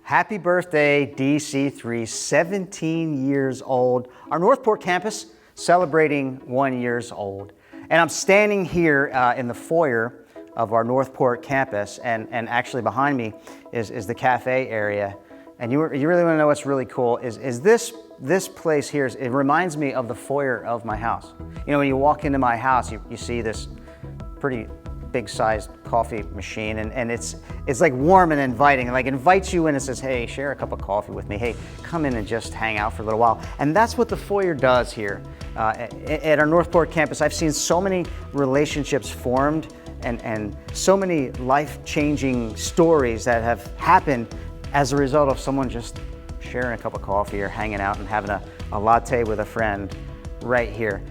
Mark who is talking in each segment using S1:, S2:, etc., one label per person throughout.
S1: Happy birthday, DC3, 17 years old. Our Northport campus celebrating 1 year old. And I'm standing here in the foyer of our Northport campus, and actually behind me is the cafe area. And you really want to know what's really cool is this place here, it reminds me of the foyer of my house. You know, when you walk into my house, you see this pretty big-sized coffee machine, and it's like warm and inviting. It like invites you in and says, hey, share a cup of coffee with me. Hey, come in and just hang out for a little while. And that's what the foyer does here at our Northport campus. I've seen so many relationships formed and so many life-changing stories that have happened as a result of someone just sharing a cup of coffee or hanging out and having a latte with a friend right here.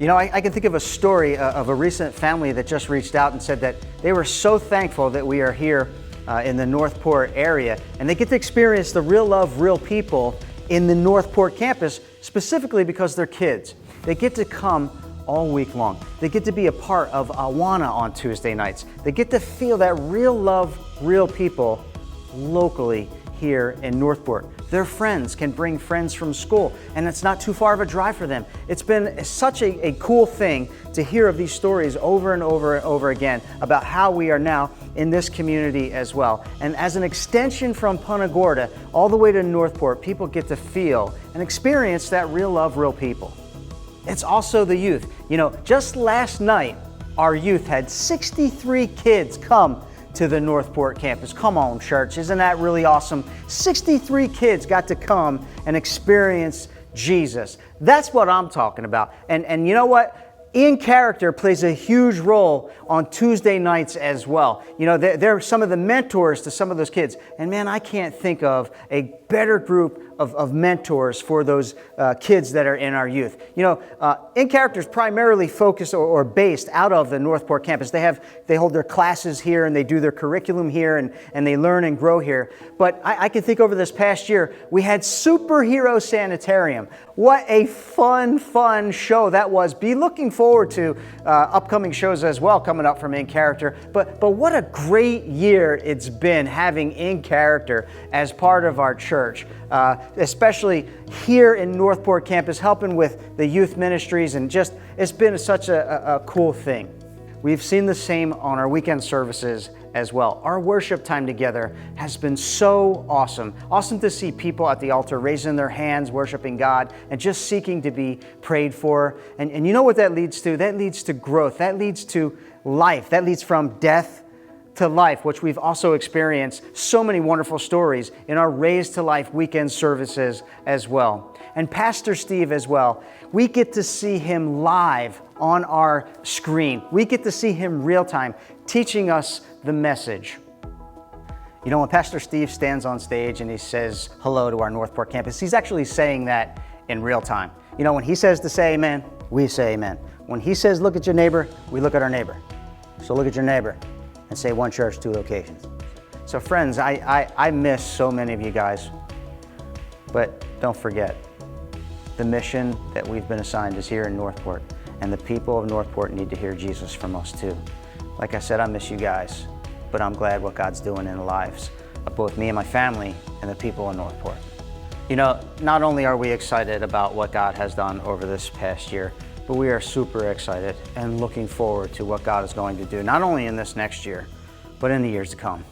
S1: You know, I can think of a story of a recent family that just reached out and said that they were so thankful that we are here in the Northport area, and they get to experience the real love, real people in the Northport campus, specifically because they're kids. They get to come all week long. They get to be a part of Awana on Tuesday nights. They get to feel that real love, real people locally here in Northport. Their friends can bring friends from school, and it's not too far of a drive for them. It's been such a cool thing to hear of these stories over and over and over again about how we are now in this community as well. And as an extension from Punta Gorda all the way to Northport, people get to feel and experience that real love, real people. It's also the youth. You know, just last night, our youth had 63 kids come to the Northport campus. Come on, church, isn't that really awesome? 63 kids got to come and experience Jesus. That's what I'm talking about. And you know what? In Character plays a huge role on Tuesday nights as well. You know, they're some of the mentors to some of those kids. And man, I can't think of a better group of mentors for those kids that are in our youth. You know, In Character is primarily focused or based out of the Northport campus. They hold their classes here and they do their curriculum here and they learn and grow here. But I can think over this past year, we had Superhero Sanitarium. What a fun show that was. Be looking forward to upcoming shows as well coming up from In Character. But what a great year it's been having In Character as part of our church. Especially here in Northport campus, helping with the youth ministries, and just it's been such a cool thing. We've seen the same on our weekend services as well. Our worship time together has been so awesome. Awesome to see people at the altar raising their hands, worshiping God, and just seeking to be prayed for. And you know what that leads to? That leads to growth. That leads to life. That leads from death to life, which we've also experienced so many wonderful stories in our Raised to Life weekend services as well. And Pastor Steve as well, we get to see him live on our screen. We get to see him real time, teaching us the message. You know, when Pastor Steve stands on stage and he says hello to our Northport campus, he's actually saying that in real time. You know, when he says to say amen, we say amen. When he says look at your neighbor, we look at our neighbor. So look at your neighbor and say one church, two locations. So friends, I miss so many of you guys, but don't forget, the mission that we've been assigned is here in Northport, and the people of Northport need to hear Jesus from us too. Like I said, I miss you guys, but I'm glad what God's doing in the lives of both me and my family and the people in Northport. You know, not only are we excited about what God has done over this past year, but we are super excited and looking forward to what God is going to do, not only in this next year, but in the years to come.